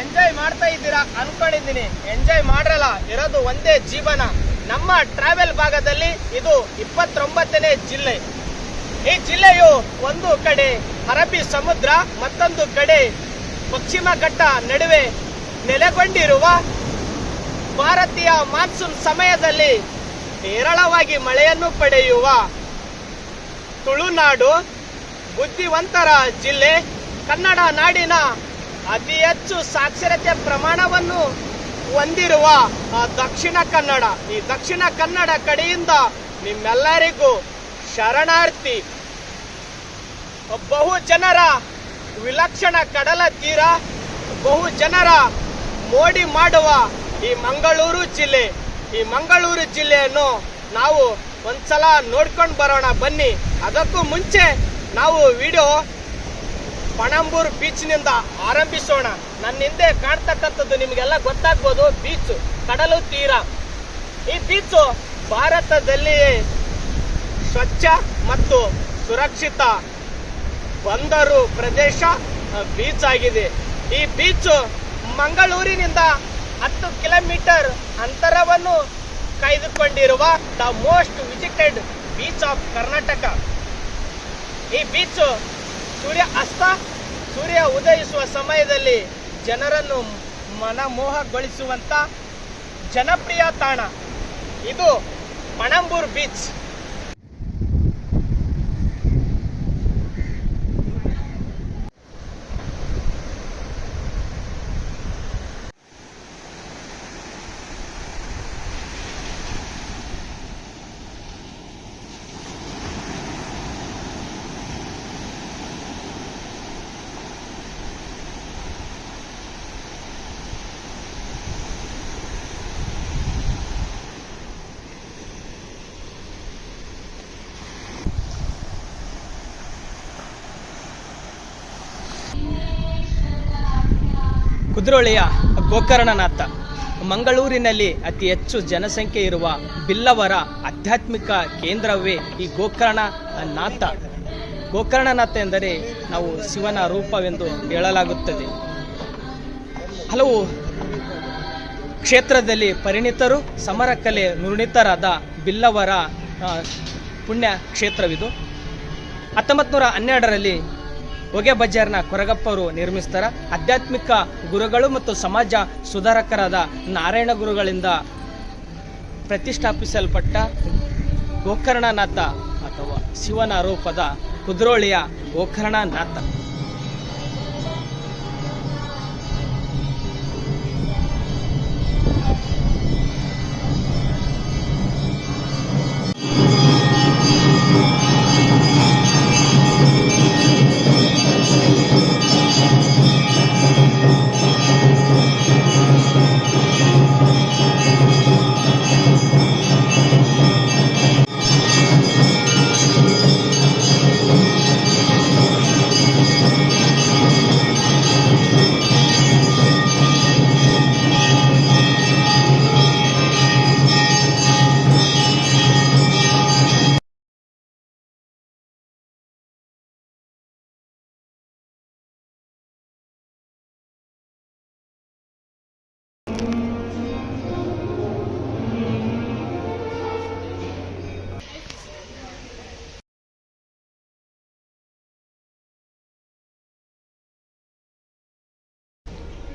Enjoy ಮಾಡ್ತಾ ಇದ್ದೀರಾ ಅನ್ಕೊಂಡಿದ್ದೀನಿ. ಎಂಜಾಯ್ ಮಾಡ್ರಲ್ಲ, ಇರೋದು ಒಂದೇ ಜೀವನ. ನಮ್ಮ ಟ್ರಾವೆಲ್ ಭಾಗದಲ್ಲಿ ಇದು 29ನೇ ಜಿಲ್ಲೆ. ಈ ಜಿಲ್ಲೆಯು ಒಂದು ಕಡೆ ಅರಬ್ಬಿ ಸಮುದ್ರ, ಮತ್ತೊಂದು ಕಡೆ ಪಶ್ಚಿಮ ಘಟ್ಟ ನಡುವೆ ನೆಲೆಗೊಂಡಿರುವ ಭಾರತೀಯ ಮಾನ್ಸೂನ್ ಸಮಯದಲ್ಲಿ ಹೇರಳವಾಗಿ ಮಳೆಯನ್ನು ಪಡೆಯುವ ತುಳುನಾಡು, ಬುದ್ಧಿವಂತರ ಜಿಲ್ಲೆ, ಕನ್ನಡ ನಾಡಿನ ಅತಿ ಹೆಚ್ಚು ಸಾಕ್ಷರತೆ ಪ್ರಮಾಣವನ್ನು ಹೊಂದಿರುವ ದಕ್ಷಿಣ ಕನ್ನಡ. ಈ ದಕ್ಷಿಣ ಕನ್ನಡ ಕಡೆಯಿಂದ ನಿಮ್ಮೆಲ್ಲರಿಗೂ ಶರಣಾರ್ಥಿ. ಬಹು ಜನರ ವಿಲಕ್ಷಣ ಕಡಲ ತೀರ, ಬಹು ಜನರ ಮೋಡಿ ಮಾಡುವ ಈ ಮಂಗಳೂರು ಜಿಲ್ಲೆ. ಈ ಮಂಗಳೂರು ಜಿಲ್ಲೆಯನ್ನು ನಾವು ಒಂದ್ಸಲ ನೋಡ್ಕೊಂಡು ಬರೋಣ ಬನ್ನಿ. ಅದಕ್ಕೂ ಮುಂಚೆ ನಾವು ವಿಡಿಯೋ ಪಣಂಬೂರು ಬೀಚ್ನಿಂದ ಆರಂಭಿಸೋಣ. ನನ್ನ ಹಿಂದೆ ಕಾಣ್ತಕ್ಕಂಥದ್ದು ನಿಮಗೆಲ್ಲ ಗೊತ್ತಾಗ್ಬೋದು, ಬೀಚ್, ಕಡಲು ತೀರ. ಈ ಬೀಚು ಭಾರತದಲ್ಲಿ ಸ್ವಚ್ಛ ಮತ್ತು ಸುರಕ್ಷಿತ ಬಂದರು ಪ್ರದೇಶ ಬೀಚ್ ಆಗಿದೆ. ಈ ಬೀಚ್ ಮಂಗಳೂರಿನಿಂದ 10 ಕಿಲೋಮೀಟರ್ ಅಂತರವನ್ನು ಕಾಯ್ದುಕೊಂಡಿರುವ the most visited beach of Karnataka. ಈ ಬೀಚ್ ಸೂರ್ಯ ಉದಯಿಸುವ ಸಮಯದಲ್ಲಿ ಜನರನ್ನು ಮನಮೋಹಗೊಳಿಸುವಂತ ಜನಪ್ರಿಯ ತಾಣ ಇದು ಪಣಂಬೂರು ಬೀಚ್. ಕುದ್ರೋಳಿಯ ಗೋಕರ್ಣನಾಥ, ಮಂಗಳೂರಿನಲ್ಲಿ ಅತಿ ಹೆಚ್ಚು ಜನಸಂಖ್ಯೆ ಇರುವ ಬಿಲ್ಲವರ ಆಧ್ಯಾತ್ಮಿಕ ಕೇಂದ್ರವೇ ಈ ಗೋಕರ್ಣನಾಥ. ಗೋಕರ್ಣನಾಥ ಎಂದರೆ ನಾವು ಶಿವನ ರೂಪವೆಂದು ಹೇಳಲಾಗುತ್ತದೆ. ಹಲವು ಕ್ಷೇತ್ರದಲ್ಲಿ ಪರಿಣಿತರು, ಸಮರಕಲೆ ನುರಿತರಾದ ಬಿಲ್ಲವರ ಪುಣ್ಯ ಕ್ಷೇತ್ರವಿದು. 1912ರಲ್ಲಿ ಹೊಗೆ ಬಜಾರ್ನ ಕೊರಗಪ್ಪರು ನಿರ್ಮಿಸ್ತಾರ. ಆಧ್ಯಾತ್ಮಿಕ ಗುರುಗಳು ಮತ್ತು ಸಮಾಜ ಸುಧಾರಕರಾದ ನಾರಾಯಣ ಗುರುಗಳಿಂದ ಪ್ರತಿಷ್ಠಾಪಿಸಲ್ಪಟ್ಟ ಗೋಕರ್ಣನಾಥ ಅಥವಾ ಶಿವನ ರೂಪದ ಕುದ್ರೋಳಿಯ ಗೋಕರ್ಣನಾಥ.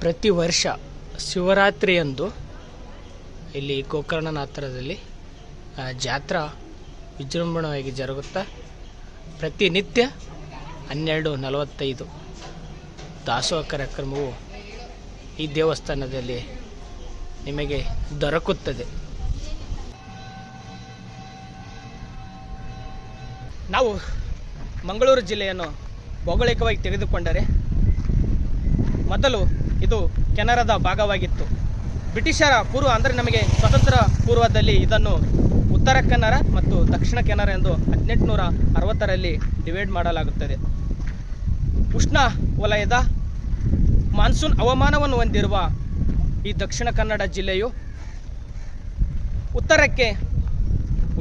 ಪ್ರತಿ ವರ್ಷ ಶಿವರಾತ್ರಿಯಂದು ಇಲ್ಲಿ ಗೋಕರ್ಣನಾಥದಲ್ಲಿ ಜಾತ್ರಾ ವಿಜೃಂಭಣೆಯಾಗಿ ಜರುಗುತ್ತಾ ಪ್ರತಿನಿತ್ಯ 12:45 ದಾಸೋಹ ಕಾರ್ಯಕ್ರಮವು ಈ ದೇವಸ್ಥಾನದಲ್ಲಿ ನಿಮಗೆ ದೊರಕುತ್ತದೆ. ನಾವು ಮಂಗಳೂರು ಜಿಲ್ಲೆಯನ್ನು ಭೌಗೋಳಿಕವಾಗಿ ತೆಗೆದುಕೊಂಡರೆ ಮೊದಲು ಇದು ಕೆನರಾದ ಭಾಗವಾಗಿತ್ತು. ಬ್ರಿಟಿಷರ ಪೂರ್ವ ಅಂದರೆ ನಮಗೆ ಸ್ವತಂತ್ರ ಪೂರ್ವದಲ್ಲಿ ಇದನ್ನು ಉತ್ತರ ಕೆನರಾ ಮತ್ತು ದಕ್ಷಿಣ ಕೆನರಾ ಎಂದು 1860ರಲ್ಲಿ ಡಿವೈಡ್ ಮಾಡಲಾಗುತ್ತದೆ. ಉಷ್ಣ ವಲಯದ ಮಾನ್ಸೂನ್ ಹವಾಮಾನವನ್ನು ಹೊಂದಿರುವ ಈ ದಕ್ಷಿಣ ಕನ್ನಡ ಜಿಲ್ಲೆಯು ಉತ್ತರಕ್ಕೆ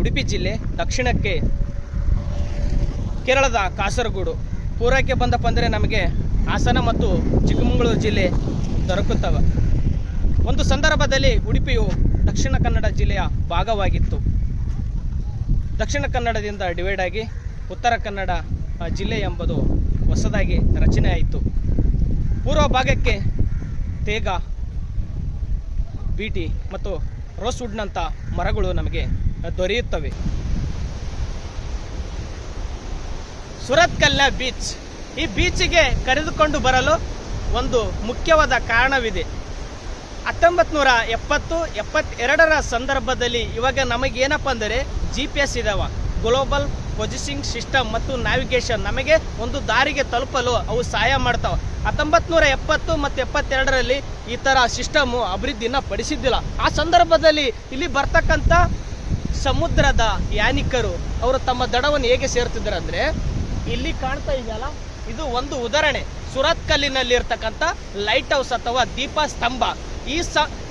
ಉಡುಪಿ ಜಿಲ್ಲೆ, ದಕ್ಷಿಣಕ್ಕೆ ಕೇರಳದ ಕಾಸರಗೋಡು, ಪೂರ್ವಕ್ಕೆ ಬಂದಪ್ಪ ಅಂದರೆ ನಮಗೆ ಹಾಸನ ಮತ್ತು ಚಿಕ್ಕಮಗಳೂರು ಜಿಲ್ಲೆ ದೊರಕುತ್ತವೆ. ಒಂದು ಸಂದರ್ಭದಲ್ಲಿ ಉಡುಪಿಯು ದಕ್ಷಿಣ ಕನ್ನಡ ಜಿಲ್ಲೆಯ ಭಾಗವಾಗಿತ್ತು. ದಕ್ಷಿಣ ಕನ್ನಡದಿಂದ ಡಿವೈಡ್ ಆಗಿ ಉತ್ತರ ಕನ್ನಡ ಜಿಲ್ಲೆ ಎಂಬುದು ಹೊಸದಾಗಿ ರಚನೆ ಆಯಿತು. ಪೂರ್ವ ಭಾಗಕ್ಕೆ ತೇಗ, ಬೀಟಿ ಮತ್ತು ರೋಸ್ವುಡ್ನಂಥ ಮರಗಳು ನಮಗೆ ದೊರೆಯುತ್ತವೆ. ಸುರತ್ಕಲ್ನ ಬೀಚ್, ಈ ಬೀಚಿಗೆ ಕರೆದುಕೊಂಡು ಬರಲು ಒಂದು ಮುಖ್ಯವಾದ ಕಾರಣವಿದೆ. 1970-72ರ ಸಂದರ್ಭದಲ್ಲಿ ಇವಾಗ ನಮಗೇನಪ್ಪ ಅಂದರೆ GPS ಇದಾವ, ಗ್ಲೋಬಲ್ ಪೊಸಿಷನಿಂಗ್ ಸಿಸ್ಟಮ್ ಮತ್ತು ನ್ಯಾವಿಗೇಷನ್, ನಮಗೆ ಒಂದು ದಾರಿಗೆ ತಲುಪಲು ಅವು ಸಹಾಯ ಮಾಡ್ತಾವೆ. 1970 ಮತ್ತು 72ರಲ್ಲಿ ಈ ಥರ ಸಿಸ್ಟಮು ಅಭಿವೃದ್ಧಿನ ಪಡಿಸಿದ್ದಿಲ್ಲ. ಆ ಸಂದರ್ಭದಲ್ಲಿ ಇಲ್ಲಿ ಬರ್ತಕ್ಕಂಥ ಸಮುದ್ರದ ಯಾನಿಕರು ಅವರು ತಮ್ಮ ದಡವನ್ನು ಹೇಗೆ ಸೇರ್ತಿದ್ದಾರೆ ಅಂದರೆ, ಇಲ್ಲಿ ಕಾಣ್ತಾ ಇದೆಯಲ್ಲ, ಇದು ಒಂದು ಉದಾಹರಣೆ. ಸುರತ್ಕಲ್ಲಿನಲ್ಲಿ ಇರ್ತಕ್ಕಂಥ ಲೈಟ್ ಹೌಸ್ ಅಥವಾ ದೀಪ ಸ್ತಂಭ.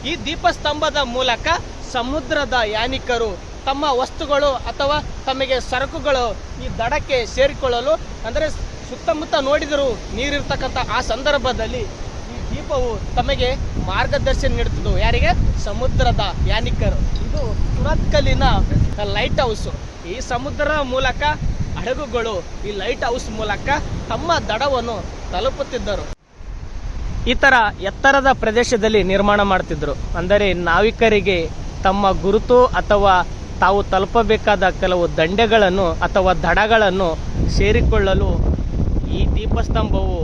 ಈ ದೀಪ ಸ್ತಂಭದ ಮೂಲಕ ಸಮುದ್ರದ ಯಾನಿಕರು ತಮ್ಮ ವಸ್ತುಗಳು ಅಥವಾ ತಮಗೆ ಸರಕುಗಳು ಈ ದಡಕ್ಕೆ ಸೇರಿಕೊಳ್ಳಲು, ಅಂದರೆ ಸುತ್ತಮುತ್ತ ನೋಡಿದರೂ ನೀರಿರ್ತಕ್ಕಂಥ ಆ ಸಂದರ್ಭದಲ್ಲಿ ಈ ದೀಪವು ತಮಗೆ ಮಾರ್ಗದರ್ಶನ ನೀಡುತ್ತದೆ. ಯಾರಿಗೆ? ಸಮುದ್ರದ ಯಾನಿಕರು. ಇದು ಸುರತ್ಕಲ್ಲಿನ ಲೈಟ್ ಹೌಸ್. ಈ ಸಮುದ್ರದ ಮೂಲಕ ಹಡಗುಗಳು ಈ ಲೈಟ್ ಹೌಸ್ ಮೂಲಕ ತಮ್ಮ ದಡವನ್ನು ತಲುಪುತ್ತಿದ್ದರು. ಈ ಥರ ಎತ್ತರದ ಪ್ರದೇಶದಲ್ಲಿ ನಿರ್ಮಾಣ ಮಾಡ್ತಿದ್ರು. ಅಂದರೆ ನಾವಿಕರಿಗೆ ತಮ್ಮ ಗುರುತು ಅಥವಾ ತಾವು ತಲುಪಬೇಕಾದ ಕೆಲವು ದಂಡೆಗಳನ್ನು ಅಥವಾ ದಡಗಳನ್ನು ಸೇರಿಕೊಳ್ಳಲು ಈ ದೀಪಸ್ತಂಭವು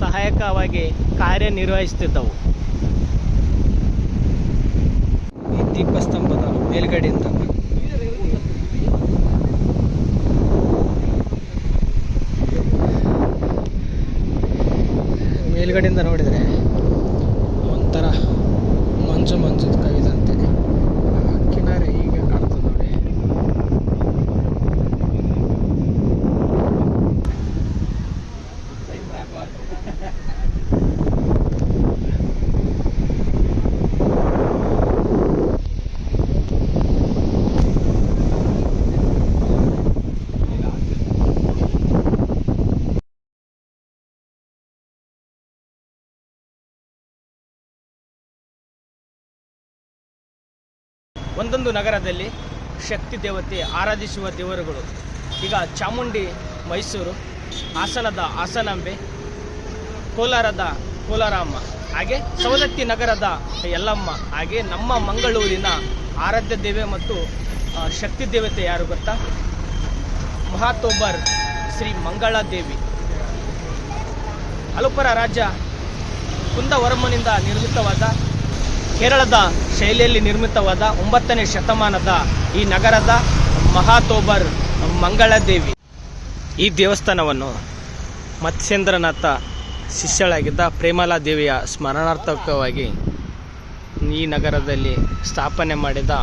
ಸಹಾಯಕವಾಗಿ ಕಾರ್ಯನಿರ್ವಹಿಸುತ್ತಿದ್ದವು. ಈ ದೀಪಸ್ತಂಭದ ಮೇಲ್ಗಡೆಯಿಂದ ನೋಡಿದರೆ ಒಂಥರ ಮಂಜು ಕವಿದಂತೆ ಕಿನಾರೆ ಹೀಗೆ ಕಾಣ್ತದೆ ನೋಡಿ. ಒಂದೊಂದು ನಗರದಲ್ಲಿ ಶಕ್ತಿ ದೇವತೆ ಆರಾಧಿಸುವ ದೇವರುಗಳು. ಈಗ ಚಾಮುಂಡಿ ಮೈಸೂರು, ಹಾಸನದ ಹಾಸನಾಂಬೆ, ಕೋಲಾರದ ಕೋಲಾರಮ್ಮ, ಹಾಗೆ ಸವದತ್ತಿ ನಗರದ ಯಲ್ಲಮ್ಮ, ಹಾಗೆ ನಮ್ಮ ಮಂಗಳೂರಿನ ಆರಾಧ್ಯ ದೇವೆ ಮತ್ತು ಶಕ್ತಿ ದೇವತೆ ಯಾರು ಗೊತ್ತಾ? ಮಹಾತೋಬರ್ ಶ್ರೀ ಮಂಗಳ ದೇವಿ. ಅಲುಪರ ರಾಜ ಕುಂದವರ್ಮನಿಂದ ನಿರ್ಮಿತವಾದ, ಕೇರಳದ ಶೈಲಿಯಲ್ಲಿ ನಿರ್ಮಿತವಾದ 9ನೇ ಶತಮಾನದ ಈ ನಗರದ ಮಹಾತೋಬರ್ ಮಂಗಳದೇವಿ. ಈ ದೇವಸ್ಥಾನವನ್ನು ಮತ್ಸ್ಯೇಂದ್ರನಾಥ ಶಿಷ್ಯಳಾಗಿದ್ದ ಪ್ರೇಮಲಾ ದೇವಿಯ ಸ್ಮರಣಾರ್ಥಕವಾಗಿ ಈ ನಗರದಲ್ಲಿ ಸ್ಥಾಪನೆ ಮಾಡಿದ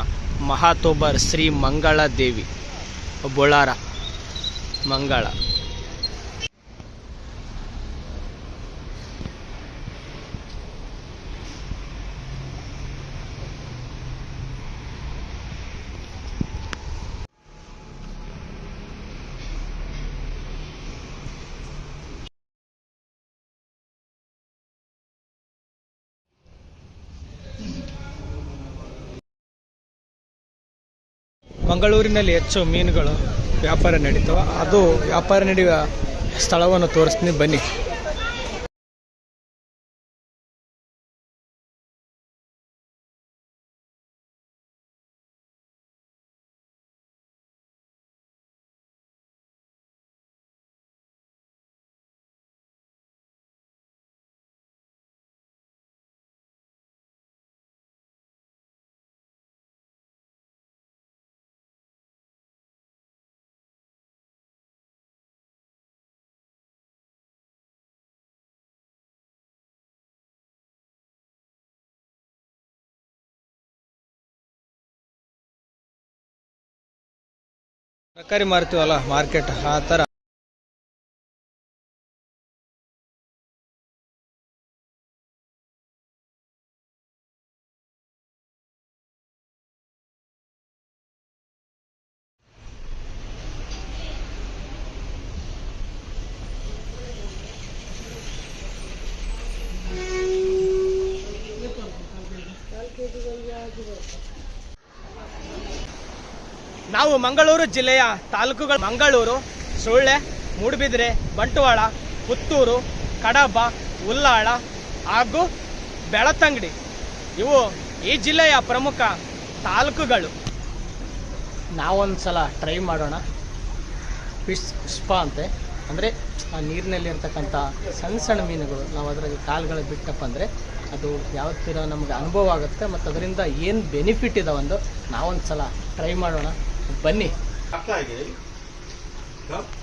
ಮಹಾತೋಬರ್ ಶ್ರೀ ಮಂಗಳ ದೇವಿ, ಬೊಳಾರ ಮಂಗಳ. ಮಂಗಳೂರಿನಲ್ಲಿ ಹೆಚ್ಚು ಮೀನುಗಳು ವ್ಯಾಪಾರ ನಡೀತವೆ. ಅದು ವ್ಯಾಪಾರ ನಡೆಯುವ ಸ್ಥಳವನ್ನು ತೋರಿಸ್ತೀನಿ ಬನ್ನಿ. ತರಕಾರಿ ಮಾರ್ತೀವಲ್ಲ ಮಾರ್ಕೆಟ್, ಆ ಥರ ನಾವು ಮಂಗಳೂರು ಜಿಲ್ಲೆಯ ತಾಲೂಕುಗಳು ಮಂಗಳೂರು, ಸುಳ್ಳೆ, ಮೂಡುಬಿದಿರೆ, ಬಂಟ್ವಾಳ, ಪುತ್ತೂರು, ಕಡಬ, ಉಲ್ಲಾಳ ಹಾಗೂ ಬೆಳತಂಗಡಿ ಇವು ಈ ಜಿಲ್ಲೆಯ ಪ್ರಮುಖ ತಾಲೂಕುಗಳು. ನಾವೊಂದು ಸಲ ಟ್ರೈ ಮಾಡೋಣ. ಫಿಶ್ ಸ್ಪಾ ಅಂತೆ, ಅಂದರೆ ಆ ನೀರಿನಲ್ಲಿರ್ತಕ್ಕಂಥ ಸಣ್ಣ ಸಣ್ಣ ಮೀನುಗಳು ನಾವು ಅದರಲ್ಲಿ ಕಾಲುಗಳು ಬಿಟ್ಟಪ್ಪ ಅಂದರೆ ಅದು ಯಾವತ್ತಿರೋ ನಮಗೆ ಅನುಭವ ಆಗುತ್ತೆ ಮತ್ತು ಅದರಿಂದ ಏನು ಬೆನಿಫಿಟ್ ಇದಾವಂದು ನಾವೊಂದು ಸಲ ಟ್ರೈ ಮಾಡೋಣ. ಬನ್ನಿ.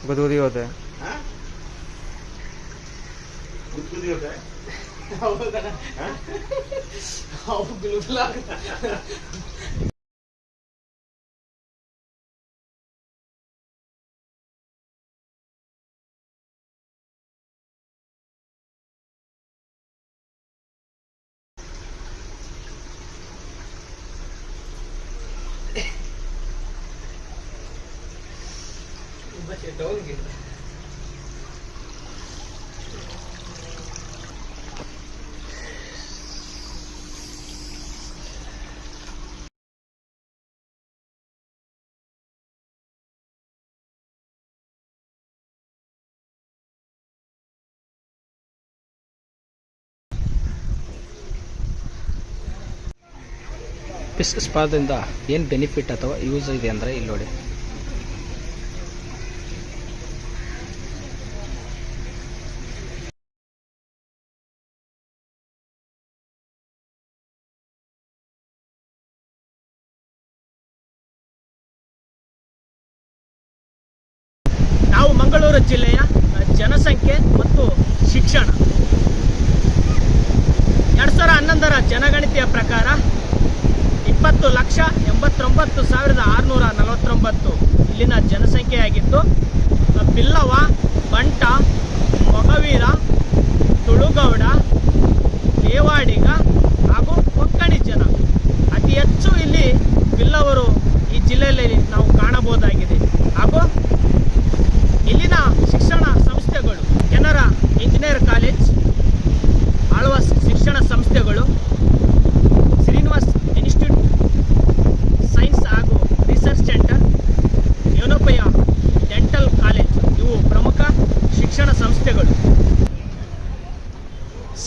गुदगुदी होते हैं ಫಿಶ್ ಸ್ಪಾದಿಂದ ಏನು ಬೆನಿಫಿಟ್ ಅಥವಾ ಯೂಸ್ ಇದೆ ಅಂದರೆ ಇಲ್ಲಿ ನೋಡಿ. ನಾವು ಮಂಗಳೂರು ಜಿಲ್ಲೆಯ ಜನಸಂಖ್ಯೆ ಮತ್ತು ಶಿಕ್ಷಣ 2011ರ ಜನಗಣತಿಯ ಪ್ರಕಾರ 20,89,649 ಇಲ್ಲಿನ ಜನಸಂಖ್ಯೆಯಾಗಿದ್ದು, ಬಿಲ್ಲವ, ಬಂಟ, ಮೊಗವೀರ, ತುಳುಗೌಡ, ದೇವಾಡಿಗ ಹಾಗೂ ಕೊಂಕಣಿ ಜನ ಅತಿ ಹೆಚ್ಚು ಇಲ್ಲಿ ಬಿಲ್ಲವರು ಈ ಜಿಲ್ಲೆಯಲ್ಲಿ ನಾವು ಕಾಣಬಹುದಾಗಿದೆ. ಹಾಗೂ ಇಲ್ಲಿನ ಶಿಕ್ಷಣ ಸಂಸ್ಥೆಗಳು ಕೆನರಾ ಇಂಜಿನಿಯರ್ ಕಾಲೇಜ್, ಆಳ್ವಾಸ್ ಶಿಕ್ಷಣ ಸಂಸ್ಥೆಗಳು, ಶ್ರೀನಿವಾಸ್ ಇನ್ಸ್ಟಿಟ್ಯೂಟ್ ಸೈನ್ಸ್ ಹಾಗೂ ರಿಸರ್ಚ್ ಸೆಂಟರ್, ಯೋನೋಪಯ ಡೆಂಟಲ್ ಕಾಲೇಜ್ ಇವು ಪ್ರಮುಖ ಶಿಕ್ಷಣ ಸಂಸ್ಥೆಗಳು.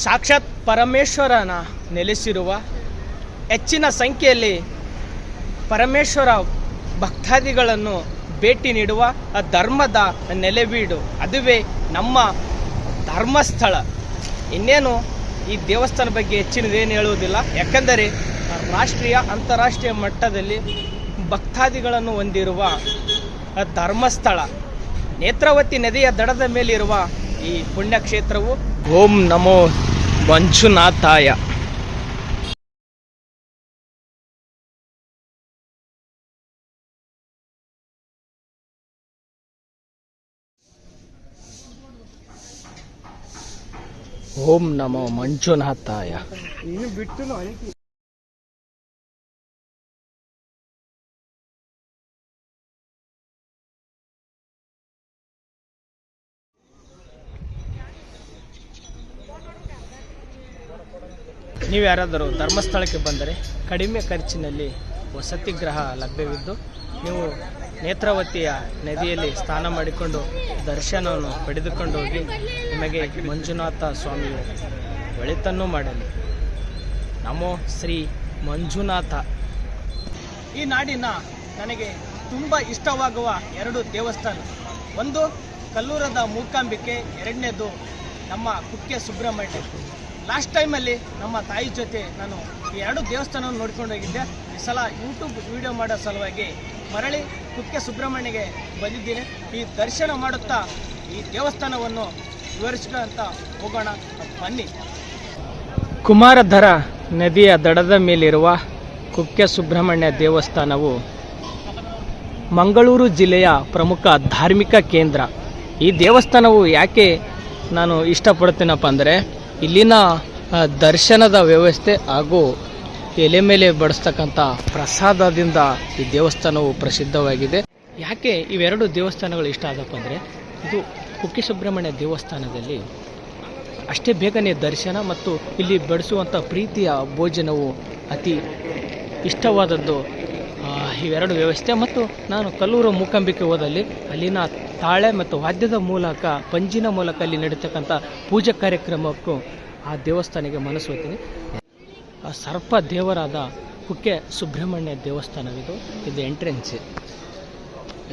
ಸಾಕ್ಷಾತ್ ಪರಮೇಶ್ವರನ ನೆಲೆಸಿರುವ ಹೆಚ್ಚಿನ ಸಂಖ್ಯೆಯಲ್ಲಿ ಪರಮೇಶ್ವರ ಭಕ್ತಾದಿಗಳನ್ನು ಭೇಟಿ ನೀಡುವ ಧರ್ಮದ ನೆಲೆವೀಡು, ಅದುವೇ ನಮ್ಮ ಧರ್ಮಸ್ಥಳ. ಇನ್ನೇನು ಈ ದೇವಸ್ಥಾನ ಬಗ್ಗೆ ಹೆಚ್ಚಿನದೇನು ಹೇಳುವುದಿಲ್ಲ, ಯಾಕೆಂದರೆ ರಾಷ್ಟ್ರೀಯ ಅಂತಾರಾಷ್ಟ್ರೀಯ ಮಟ್ಟದಲ್ಲಿ ಭಕ್ತಾದಿಗಳನ್ನು ಹೊಂದಿರುವ ಧರ್ಮಸ್ಥಳ. ನೇತ್ರಾವತಿ ನದಿಯ ದಡದ ಮೇಲಿರುವ ಈ ಪುಣ್ಯಕ್ಷೇತ್ರವು ಓಂ ನಮೋ ಮಂಜುನಾಥಾಯ. ಓಂ ನಮೋ ಮಂಜುನಾಥಾಯ. ಇನ್ನು ಬಿಟ್ಟು ನೀವು ಯಾರಾದರೂ ಧರ್ಮಸ್ಥಳಕ್ಕೆ ಬಂದರೆ ಕಡಿಮೆ ಖರ್ಚಿನಲ್ಲಿ ವಸತಿ ಗೃಹ ಲಭ್ಯವಿದ್ದು ನೀವು ನೇತ್ರಾವತಿಯ ನದಿಯಲ್ಲಿ ಸ್ನಾನ ಮಾಡಿಕೊಂಡು ದರ್ಶನವನ್ನು ಪಡೆದುಕೊಂಡು ಹೋಗಿ ನಿಮಗೆ ಮಂಜುನಾಥ ಸ್ವಾಮಿಯು ಒಳಿತನ್ನು ಮಾಡಲಿ. ನಮೋ ಶ್ರೀ ಮಂಜುನಾಥ. ಈ ನಾಡಿನ ನನಗೆ ತುಂಬ ಇಷ್ಟವಾಗುವ 2 ದೇವಸ್ಥಾನ, ಒಂದು ಕಲ್ಲೂರದ ಮೂಕಾಂಬಿಕೆ, ಎರಡನೇದು ನಮ್ಮ ಕುಕ್ಕೆ ಸುಬ್ರಹ್ಮಣ್ಯ. ಲಾಸ್ಟ್ ಟೈಮಲ್ಲಿ ನಮ್ಮ ತಾಯಿ ಜೊತೆ ನಾನು ಈ 2 ದೇವಸ್ಥಾನವನ್ನು ನೋಡ್ಕೊಂಡು ಹೋಗಿದ್ದೆ. ಈ ಸಲ ಯೂಟ್ಯೂಬ್ ವಿಡಿಯೋ ಮಾಡೋ ಸಲುವಾಗಿ ಮರಳಿ ಕುಕ್ಕೆ ಸುಬ್ರಹ್ಮಣ್ಯಗೆ ಬಂದಿದ್ದೀನಿ. ಈ ದರ್ಶನ ಮಾಡುತ್ತಾ ಈ ದೇವಸ್ಥಾನವನ್ನು ವಿವರಿಸ್ಕೊಂತ ಹೋಗೋಣ, ಬನ್ನಿ. ಕುಮಾರಧರ ನದಿಯ ದಡದ ಮೇಲಿರುವ ಕುಕ್ಕೆ ಸುಬ್ರಹ್ಮಣ್ಯ ದೇವಸ್ಥಾನವು ಮಂಗಳೂರು ಜಿಲ್ಲೆಯ ಪ್ರಮುಖ ಧಾರ್ಮಿಕ ಕೇಂದ್ರ. ಈ ದೇವಸ್ಥಾನವು ಯಾಕೆ ನಾನು ಇಷ್ಟಪಡ್ತೀನಪ್ಪ ಅಂದರೆ ಇಲ್ಲಿನ ದರ್ಶನದ ವ್ಯವಸ್ಥೆ ಹಾಗೂ ಎಲೆ ಮೇಲೆ ಬಡಿಸ್ತಕ್ಕಂಥ ಪ್ರಸಾದದಿಂದ ಈ ದೇವಸ್ಥಾನವು ಪ್ರಸಿದ್ಧವಾಗಿದೆ. ಯಾಕೆ ಇವೆರಡು ದೇವಸ್ಥಾನಗಳು ಇಷ್ಟ ಆದಪ್ಪ ಅಂದರೆ ಇದು ಕುಕ್ಕೆ ಸುಬ್ರಹ್ಮಣ್ಯ ದೇವಸ್ಥಾನದಲ್ಲಿ ಅಷ್ಟೇ ಬೇಗನೆ ದರ್ಶನ ಮತ್ತು ಇಲ್ಲಿ ಬಡಿಸುವಂಥ ಪ್ರೀತಿಯ ಭೋಜನವು ಅತಿ ಇಷ್ಟವಾದದ್ದು ಇವೆರಡು ವ್ಯವಸ್ಥೆ. ಮತ್ತು ನಾನು ಕಲ್ಲೂರು ಮೂಕಾಂಬಿಕೆ ಹೋದಲ್ಲಿ ಅಲ್ಲಿನ ತಾಳೆ ಮತ್ತು ವಾದ್ಯದ ಮೂಲಕ ಪಂಜಿನ ಮೂಲಕ ಅಲ್ಲಿ ನಡೀತಕ್ಕಂಥ ಪೂಜಾ ಕಾರ್ಯಕ್ರಮಕ್ಕೂ ಆ ದೇವಸ್ಥಾನಕ್ಕೆ ಮನಸ್ಸೋತೀನಿ. ಆ ಸರ್ಪ ದೇವರಾದ ಕುಕ್ಕೆ ಸುಬ್ರಹ್ಮಣ್ಯ ದೇವಸ್ಥಾನವಿದು. ಇದು ಎಂಟ್ರೆನ್ಸ್.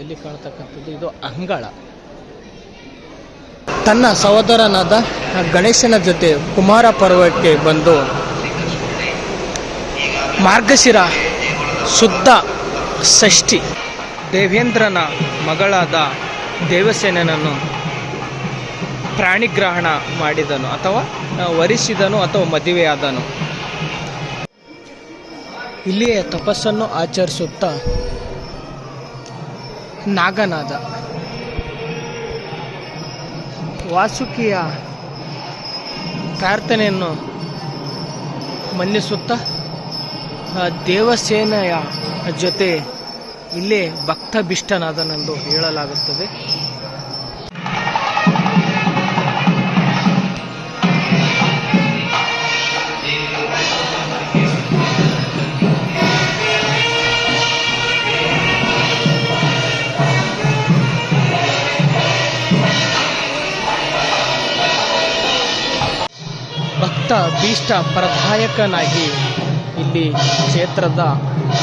ಇಲ್ಲಿ ಕಾಣ್ತಕ್ಕಂಥದ್ದು ಇದು ಅಂಗಳ. ತನ್ನ ಸಹೋದರನಾದ ಗಣೇಶನ ಜೊತೆ ಕುಮಾರ ಪರ್ವಕ್ಕೆ ಬಂದು ಮಾರ್ಗಶಿರ ಶುದ್ಧ ಷಷ್ಠಿ ದೇವೇಂದ್ರನ ಮಗಳಾದ ದೇವಸೇನನನ್ನು ಪ್ರಾಣಿಗ್ರಹಣ ಮಾಡಿದನು ಅಥವಾ ವರಿಸಿದನು ಅಥವಾ ಮದುವೆಯಾದನು. ಇಲ್ಲಿಯೇ ತಪಸ್ಸನ್ನು ಆಚರಿಸುತ್ತಾ ನಾಗನಾದ ವಾಸುಕಿಯ ಪ್ರಾರ್ಥನೆಯನ್ನು ಮನ್ನಿಸುತ್ತಾ ದೇವಸೇನೆಯ ಜೊತೆ ಇಲ್ಲೇ ಭಕ್ತಭಿಷ್ಟನಾದನೆಂದು ಹೇಳಲಾಗುತ್ತದೆ. ಭಕ್ತ ಭೀಷ್ಟ ಪ್ರದಾಯಕನಾಗಿ ಇಲ್ಲಿ ಕ್ಷೇತ್ರದ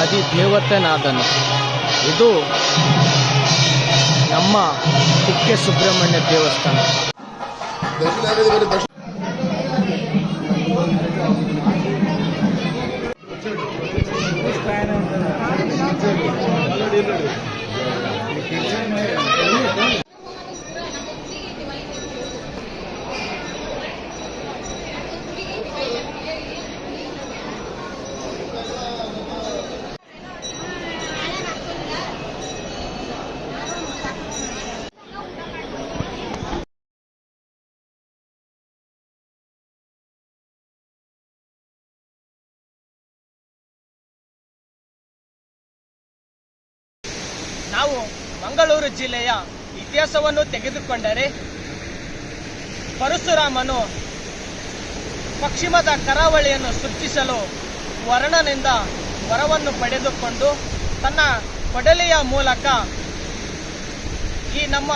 ಅಧಿದೇವತೆನಾದನು. ಇದು ನಮ್ಮ ಕುಕ್ಕೆ ಸುಬ್ರಹ್ಮಣ್ಯ ದೇವಸ್ಥಾನ. ನಾವು ಮಂಗಳೂರು ಜಿಲ್ಲೆಯ ಇತಿಹಾಸವನ್ನು ತೆಗೆದುಕೊಂಡರೆ ಪರಶುರಾಮನು ಪಶ್ಚಿಮದ ಕರಾವಳಿಯನ್ನು ಸೃಷ್ಟಿಸಲು ವರುಣನಿಂದ ವರವನ್ನು ಪಡೆದುಕೊಂಡು ತನ್ನ ಕೊಡಲಿಯ ಮೂಲಕ ಈ ನಮ್ಮ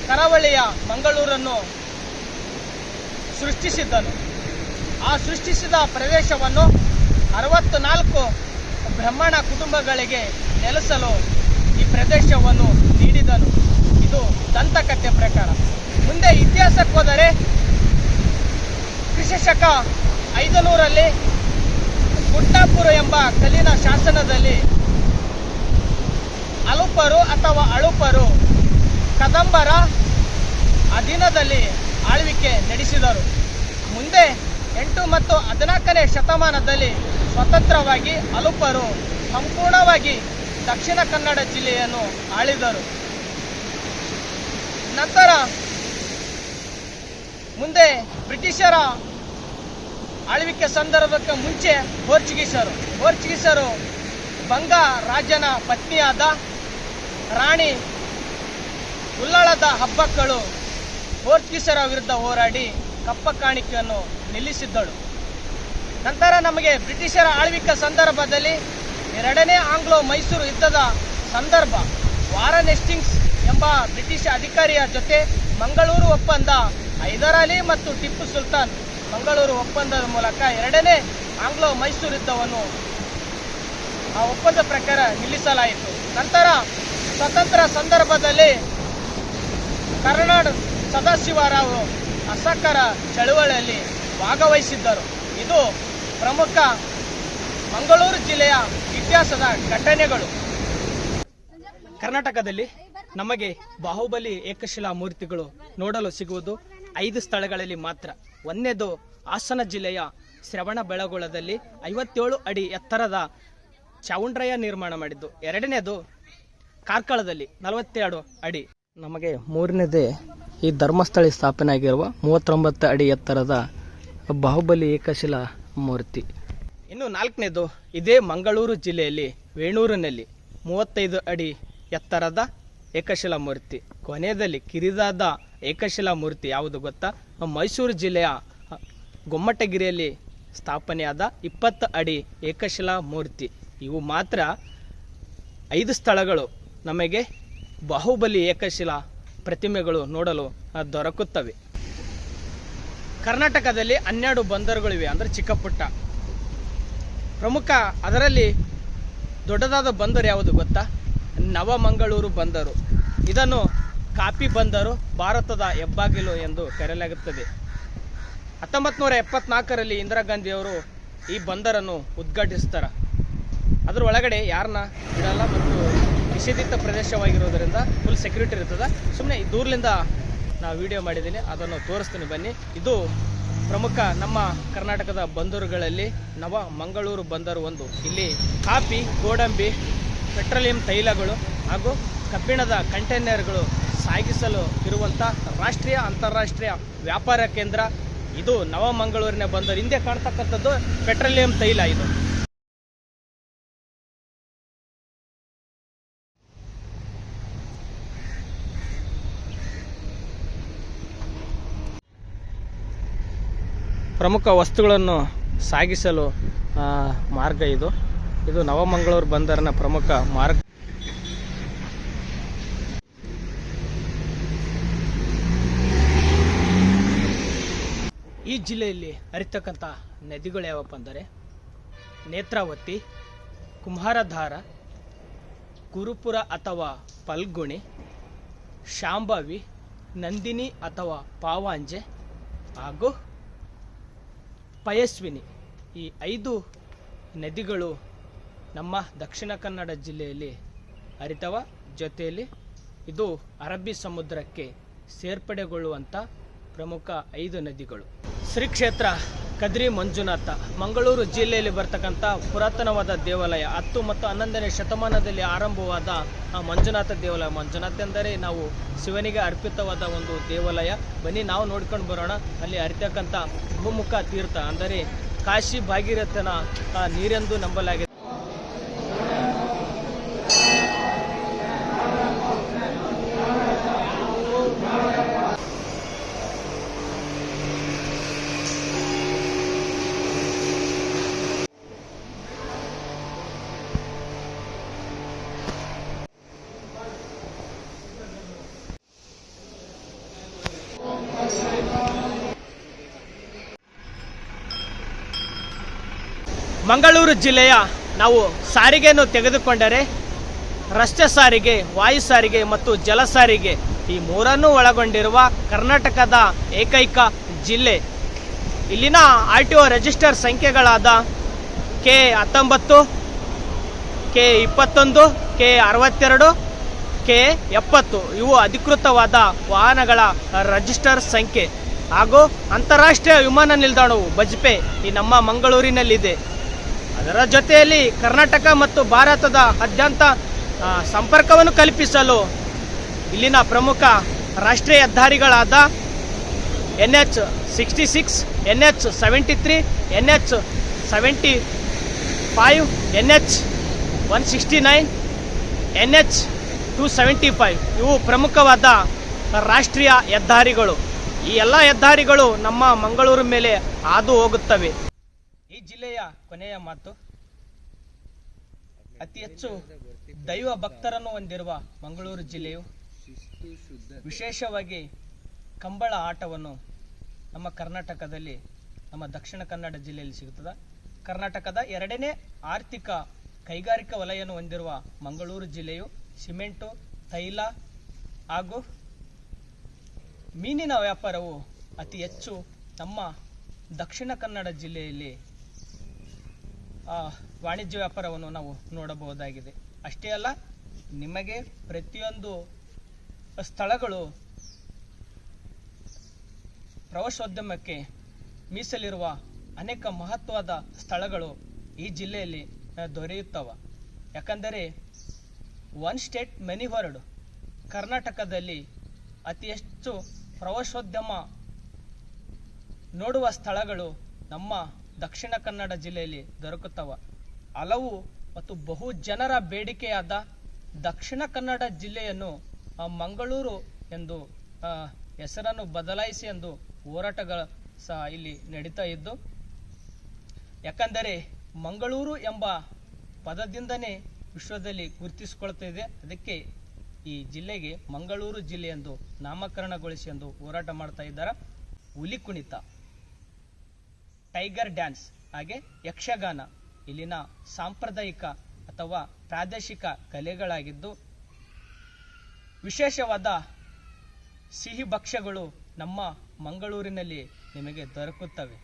ಕರಾವಳಿಯ ಮಂಗಳೂರನ್ನು ಸೃಷ್ಟಿಸಿದ್ದನು. ಆ ಸೃಷ್ಟಿಸಿದ ಪ್ರದೇಶವನ್ನು 64 ಬ್ರಾಹ್ಮಣ ಕುಟುಂಬಗಳಿಗೆ ನೆಲೆಸಲು ಈ ಪ್ರದೇಶವನ್ನು ನೀಡಿದನು. ಇದು ದಂತಕಥೆ ಪ್ರಕಾರ. ಮುಂದೆ ಇತಿಹಾಸಕ್ಕೆ ಹೋದರೆ ಕ್ರಿಸ್ತಶಕ 500ರಲ್ಲಿ ಗುಟ್ಟಾಪುರ ಎಂಬ ಕಲ್ಲಿನ ಶಾಸನದಲ್ಲಿ ಅಲುಪರು ಅಥವಾ ಅಳುಪರು ಕದಂಬರ ಅಧೀನದಲ್ಲಿ ಆಳ್ವಿಕೆ ನಡೆಸಿದರು. ಮುಂದೆ 8 ಮತ್ತು 14ನೇ ಶತಮಾನದಲ್ಲಿ ಸ್ವತಂತ್ರವಾಗಿ ಅಲುಪರು ಸಂಪೂರ್ಣವಾಗಿ ದಕ್ಷಿಣ ಕನ್ನಡ ಜಿಲ್ಲೆಯನ್ನು ಆಳಿದರು. ನಂತರ ಮುಂದೆ ಬ್ರಿಟಿಷರ ಆಳ್ವಿಕೆ ಸಂದರ್ಭಕ್ಕೆ ಮುಂಚೆ ಪೋರ್ಚುಗೀಸರು ಬಂಗ ರಾಜನ ಪತ್ನಿಯಾದ ರಾಣಿ ಉಳ್ಳಾಳದ ಹಬ್ಬಕ್ಕಳು ಪೋರ್ಚುಗೀಸರ ವಿರುದ್ಧ ಹೋರಾಡಿ ಕಪ್ಪ ಕಾಣಿಕೆಯನ್ನು ನಿಲ್ಲಿಸಿದ್ದಳು. ನಂತರ ನಮಗೆ ಬ್ರಿಟಿಷರ ಆಳ್ವಿಕೆ ಸಂದರ್ಭದಲ್ಲಿ 2ನೇ ಆಂಗ್ಲೋ ಮೈಸೂರು ಯುದ್ಧದ ಸಂದರ್ಭ ವಾರನ್ ಹೆಸ್ಟಿಂಗ್ಸ್ ಎಂಬ ಬ್ರಿಟಿಷ್ ಅಧಿಕಾರಿಯ ಜೊತೆ ಮಂಗಳೂರು ಒಪ್ಪಂದ, ಹೈದರ್ ಅಲಿ ಮತ್ತು ಟಿಪ್ಪು ಸುಲ್ತಾನ್ ಮಂಗಳೂರು ಒಪ್ಪಂದದ ಮೂಲಕ 2ನೇ ಆಂಗ್ಲೋ ಮೈಸೂರು ಯುದ್ಧವನ್ನು ಆ ಒಪ್ಪಂದ ಪ್ರಕಾರ ನಿಲ್ಲಿಸಲಾಯಿತು. ನಂತರ ಸ್ವತಂತ್ರ ಸಂದರ್ಭದಲ್ಲಿ ಕರ್ನಾಡ್ ಸದಾಶಿವರಾವ್ ಅಸಹಕಾರ ಚಳುವಳಿಯಲ್ಲಿ ಭಾಗವಹಿಸಿದ್ದರು. ಇದು ಪ್ರಮುಖ ಮಂಗಳೂರು ಜಿಲ್ಲೆಯ ಇತಿಹಾಸದ ಘಟನೆಗಳು. ಕರ್ನಾಟಕದಲ್ಲಿ ನಮಗೆ ಬಾಹುಬಲಿ ಏಕಶಿಲಾ ಮೂರ್ತಿಗಳು ನೋಡಲು ಸಿಗುವುದು 5 ಸ್ಥಳಗಳಲ್ಲಿ ಮಾತ್ರ. ಒಂದನೇದು ಹಾಸನ ಜಿಲ್ಲೆಯ ಶ್ರವಣಬೆಳಗೊಳದಲ್ಲಿ 57 ಅಡಿ ಎತ್ತರದ ಚಾವುಂಡ್ರಯ್ಯ ನಿರ್ಮಾಣ ಮಾಡಿದ್ದು. 2ನೇದು ಕಾರ್ಕಳದಲ್ಲಿ 42 ಅಡಿ. ನಮಗೆ 3ನೇದೇ ಈ ಧರ್ಮಸ್ಥಳ ಸ್ಥಾಪನೆ ಆಗಿರುವ 39 ಅಡಿ ಎತ್ತರದ ಬಾಹುಬಲಿ ಏಕಶಿಲಾ ಮೂರ್ತಿ. ಇನ್ನು 4ನೇದು ಇದೇ ಮಂಗಳೂರು ಜಿಲ್ಲೆಯಲ್ಲಿ ವೇಣೂರಿನಲ್ಲಿ 35 ಅಡಿ ಎತ್ತರದ ಏಕಶಿಲಾ ಮೂರ್ತಿ. ಕೊನೆಯದಲ್ಲಿ ಕಿರಿದಾದ ಏಕಶಿಲಾ ಮೂರ್ತಿ ಯಾವುದು ಗೊತ್ತಾ? ಮೈಸೂರು ಜಿಲ್ಲೆಯ ಗೊಮ್ಮಟಗಿರಿಯಲ್ಲಿ ಸ್ಥಾಪನೆಯಾದ 20 ಅಡಿ ಏಕಶಿಲಾ ಮೂರ್ತಿ. ಇವು ಮಾತ್ರ 5 ಸ್ಥಳಗಳು ನಮಗೆ ಬಾಹುಬಲಿ ಏಕಶಿಲಾ ಪ್ರತಿಮೆಗಳು ನೋಡಲು ದೊರಕುತ್ತವೆ. ಕರ್ನಾಟಕದಲ್ಲಿ 12 ಬಂದರುಗಳಿವೆ, ಅಂದರೆ ಚಿಕ್ಕ ಪುಟ್ಟ. ಪ್ರಮುಖ ಅದರಲ್ಲಿ ದೊಡ್ಡದಾದ ಬಂದರು ಯಾವುದು ಗೊತ್ತಾ? ನವಮಂಗಳೂರು ಬಂದರು. ಇದನ್ನು ಕಾಪಿ ಬಂದರು, ಭಾರತದ ಹೆಬ್ಬಾಗಿಲು ಎಂದು ಕರೆಯಲಾಗುತ್ತದೆ. 1974ರಲ್ಲಿ ಇಂದಿರಾ ಗಾಂಧಿಯವರು ಈ ಬಂದರನ್ನು ಉದ್ಘಾಟಿಸ್ತಾರೆ. ಅದರ ಒಳಗಡೆ ಯಾರನ್ನ ಇಡಲ್ಲ ಮತ್ತು ನಿಷೇಧಿತ ಪ್ರದೇಶವಾಗಿರೋದರಿಂದ ಫುಲ್ ಸೆಕ್ಯೂರಿಟಿ ಇರ್ತದೆ. ಸುಮ್ಮನೆ ದೂರದಿಂದ ನಾವು ವಿಡಿಯೋ ಮಾಡಿದ್ದೀನಿ, ಅದನ್ನು ತೋರಿಸ್ತೀನಿ ಬನ್ನಿ. ಇದು ಪ್ರಮುಖ ನಮ್ಮ ಕರ್ನಾಟಕದ ಬಂದರುಗಳಲ್ಲಿ ನವಮಂಗಳೂರು ಬಂದರು ಒಂದು. ಇಲ್ಲಿ ಕಾಫಿ, ಗೋಡಂಬಿ, ಪೆಟ್ರೋಲಿಯಂ ತೈಲಗಳು ಹಾಗೂ ಕಬ್ಬಿಣದ ಕಂಟೈನರ್ಗಳು ಸಾಗಿಸಲು ಇರುವಂಥ ರಾಷ್ಟ್ರೀಯ ಅಂತಾರಾಷ್ಟ್ರೀಯ ವ್ಯಾಪಾರ ಕೇಂದ್ರ ಇದು ನವಮಂಗಳೂರಿನ ಬಂದರು. ಹಿಂದೆ ಕಾಣ್ತಕ್ಕಂಥದ್ದು ಪೆಟ್ರೋಲಿಯಂ ತೈಲ. ಇದು ಪ್ರಮುಖ ವಸ್ತುಗಳನ್ನು ಸಾಗಿಸಲು ಮಾರ್ಗ ಇದು. ಇದು ನವಮಂಗಳೂರು ಬಂದರಿನ ಪ್ರಮುಖ ಮಾರ್ಗ. ಈ ಜಿಲ್ಲೆಯಲ್ಲಿ ಹರಿತಕ್ಕಂಥ ನದಿಗಳು ಯಾವಪ್ಪ ಅಂದರೆ ನೇತ್ರಾವತಿ, ಕುಮಾರಧಾರ, ಗುರುಪುರ ಅಥವಾ ಫಲ್ಗುಣಿ, ಶಾಂಭವಿ, ನಂದಿನಿ ಅಥವಾ ಪಾವಾಂಜೆ ಹಾಗೂ ಪಯಸ್ವಿನಿ. ಈ 5 ನದಿಗಳು ನಮ್ಮ ದಕ್ಷಿಣ ಕನ್ನಡ ಜಿಲ್ಲೆಯಲ್ಲಿ ಹರಿತವ. ಜೊತೆಯಲ್ಲಿ ಇದು ಅರಬ್ಬಿ ಸಮುದ್ರಕ್ಕೆ ಸೇರ್ಪಡೆಗೊಳ್ಳುವಂಥ ಪ್ರಮುಖ 5 ನದಿಗಳು. ಶ್ರೀ ಕ್ಷೇತ್ರ ಕದ್ರಿ ಮಂಜುನಾಥ ಮಂಗಳೂರು ಜಿಲ್ಲೆಯಲ್ಲಿ ಬರ್ತಕ್ಕಂಥ ಪುರಾತನವಾದ ದೇವಾಲಯ. 10 ಮತ್ತು 11ನೇ ಶತಮಾನದಲ್ಲಿ ಆರಂಭವಾದ ಮಂಜುನಾಥ ದೇವಾಲಯ. ಮಂಜುನಾಥ ಎಂದರೆ ನಾವು ಶಿವನಿಗೆ ಅರ್ಪಿತವಾದ ಒಂದು ದೇವಾಲಯ. ಬನ್ನಿ ನಾವು ನೋಡ್ಕೊಂಡು ಬರೋಣ. ಅಲ್ಲಿ ಹರಿತಕ್ಕಂಥ ಬಹುಮುಖ ತೀರ್ಥ ಅಂದರೆ ಕಾಶಿ ಭಾಗೀರಥನ ನೀರೆಂದು ನಂಬಲಾಗಿದೆ. ಮಂಗಳೂರು ಜಿಲ್ಲೆಯ ನಾವು ಸಾರಿಗೆಯನ್ನು ತೆಗೆದುಕೊಂಡರೆ ರಸ್ತೆ ಸಾರಿಗೆ, ವಾಯು ಸಾರಿಗೆ ಮತ್ತು ಜಲ ಸಾರಿಗೆ ಈ ಮೂರನ್ನೂ ಒಳಗೊಂಡಿರುವ ಕರ್ನಾಟಕದ ಏಕೈಕ ಜಿಲ್ಲೆ. ಇಲ್ಲಿನ RTO register ಸಂಖ್ಯೆಗಳಾದ K19, K21, K62, K70 ಇವು ಅಧಿಕೃತವಾದ ವಾಹನಗಳ ರಿಜಿಸ್ಟರ್ ಸಂಖ್ಯೆ. ಹಾಗೂ ಅಂತಾರಾಷ್ಟ್ರೀಯ ವಿಮಾನ ನಿಲ್ದಾಣವು ಬಜ್ಪೆ ಈ ನಮ್ಮ ಮಂಗಳೂರಿನಲ್ಲಿದೆ. ಅದರ ಜೊತೆಯಲ್ಲಿ ಕರ್ನಾಟಕ ಮತ್ತು ಭಾರತದ ಆದ್ಯಂತ ಸಂಪರ್ಕವನ್ನು ಕಲ್ಪಿಸಲು ಇಲ್ಲಿನ ಪ್ರಮುಖ ರಾಷ್ಟ್ರೀಯ ಹೆದ್ದಾರಿಗಳಾದ NH66, NH73, NH75, NH169, NH275 ಇವು ಪ್ರಮುಖವಾದ ರಾಷ್ಟ್ರೀಯ ಹೆದ್ದಾರಿಗಳು. ಈ ಎಲ್ಲ ಹೆದ್ದಾರಿಗಳು ನಮ್ಮ ಮಂಗಳೂರು ಮೇಲೆ ಹಾದು ಹೋಗುತ್ತವೆ. ಈ ಜಿಲ್ಲೆಯ ಕೊನೆಯ ಮಾತು, ಅತಿ ಹೆಚ್ಚು ದೈವ ಭಕ್ತರನ್ನು ಹೊಂದಿರುವ ಮಂಗಳೂರು ಜಿಲ್ಲೆಯು ವಿಶೇಷವಾಗಿ ಕಂಬಳ ಆಟವನ್ನು ನಮ್ಮ ಕರ್ನಾಟಕದಲ್ಲಿ, ನಮ್ಮ ದಕ್ಷಿಣ ಕನ್ನಡ ಜಿಲ್ಲೆಯಲ್ಲಿ ಸಿಗುತ್ತದೆ. ಕರ್ನಾಟಕದ 2ನೇ ಆರ್ಥಿಕ ಕೈಗಾರಿಕಾ ವಲಯವನ್ನು ಹೊಂದಿರುವ ಮಂಗಳೂರು ಜಿಲ್ಲೆಯು ಸಿಮೆಂಟು, ತೈಲ ಹಾಗೂ ಮೀನಿನ ವ್ಯಾಪಾರವು ಅತಿ ಹೆಚ್ಚು ನಮ್ಮ ದಕ್ಷಿಣ ಕನ್ನಡ ಜಿಲ್ಲೆಯಲ್ಲಿ ವಾಣಿಜ್ಯ ವ್ಯಾಪಾರವನ್ನು ನಾವು ನೋಡಬಹುದಾಗಿದೆ. ಅಷ್ಟೇ ಅಲ್ಲ, ನಿಮಗೆ ಪ್ರತಿಯೊಂದು ಸ್ಥಳಗಳು ಪ್ರವಾಸೋದ್ಯಮಕ್ಕೆ ಮೀಸಲಿರುವ ಅನೇಕ ಮಹತ್ವದ ಸ್ಥಳಗಳು ಈ ಜಿಲ್ಲೆಯಲ್ಲಿ ದೊರೆಯುತ್ತವೆ. ಯಾಕಂದರೆ ಒನ್ ಸ್ಟೇಟ್ ಮೆನಿ ವರ್ಡ್, ಕರ್ನಾಟಕದಲ್ಲಿ ಅತಿ ಹೆಚ್ಚು ಪ್ರವಾಸೋದ್ಯಮ ನೋಡುವ ಸ್ಥಳಗಳು ನಮ್ಮ ದಕ್ಷಿಣ ಕನ್ನಡ ಜಿಲ್ಲೆಯಲ್ಲಿ ದೊರಕುತ್ತವೆ. ಹಲವು ಮತ್ತು ಬಹು ಜನರ ಬೇಡಿಕೆಯಾದ ದಕ್ಷಿಣ ಕನ್ನಡ ಜಿಲ್ಲೆಯನ್ನು ಮಂಗಳೂರು ಎಂದು ಹೆಸರನ್ನು ಬದಲಾಯಿಸಿ ಎಂದು ಹೋರಾಟಗಳು ಸಹ ಇಲ್ಲಿ ನಡೀತಾ ಇದ್ದು, ಯಾಕಂದರೆ ಮಂಗಳೂರು ಎಂಬ ಪದದಿಂದನೇ ವಿಶ್ವದಲ್ಲಿ ಗುರುತಿಸಿಕೊಳ್ತಾ ಇದೆ. ಅದಕ್ಕೆ ಈ ಜಿಲ್ಲೆಗೆ ಮಂಗಳೂರು ಜಿಲ್ಲೆ ಎಂದು ನಾಮಕರಣಗೊಳಿಸಿ ಎಂದು ಹೋರಾಟ ಮಾಡ್ತಾ ಇದ್ದಾರೆ. ಹುಲಿ ಕುಣಿತ, ಟೈಗರ್ ಡ್ಯಾನ್ಸ್ ಹಾಗೆ ಯಕ್ಷಗಾನ ಇಲ್ಲಿನ ಸಾಂಪ್ರದಾಯಿಕ ಅಥವಾ ಪ್ರಾದೇಶಿಕ ಕಲೆಗಳಾಗಿದ್ದು, ವಿಶೇಷವಾದ ಸಿಹಿ ಭಕ್ಷ್ಯಗಳು ನಮ್ಮ ಮಂಗಳೂರಿನಲ್ಲಿ ನಿಮಗೆ ದೊರಕುತ್ತವೆ.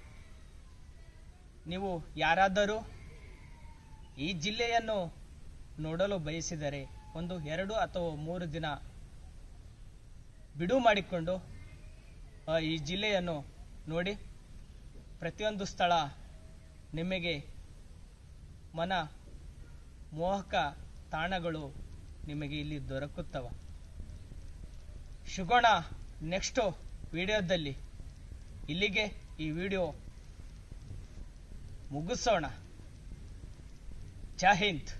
ನೀವು ಯಾರಾದರೂ ಈ ಜಿಲ್ಲೆಯನ್ನು ನೋಡಲು ಬಯಸಿದರೆ 1, 2 ಅಥವಾ 3 ದಿನ ಬಿಡುವು ಮಾಡಿಕೊಂಡು ಈ ಜಿಲ್ಲೆಯನ್ನು ನೋಡಿ. ಪ್ರತಿಯೊಂದು ಸ್ಥಳ ನಿಮಗೆ ಮನ ಮೋಹಕ ತಾಣಗಳು ನಿಮಗೆ ಇಲ್ಲಿ ದೊರಕುತ್ತವೆ. ಸಿಗೋಣ ನೆಕ್ಸ್ಟ್ ವಿಡಿಯೋದಲ್ಲಿ. ಇಲ್ಲಿಗೆ ಈ ವಿಡಿಯೋ ಮುಗಿಸೋಣ. ಜೈ ಹಿಂದ್.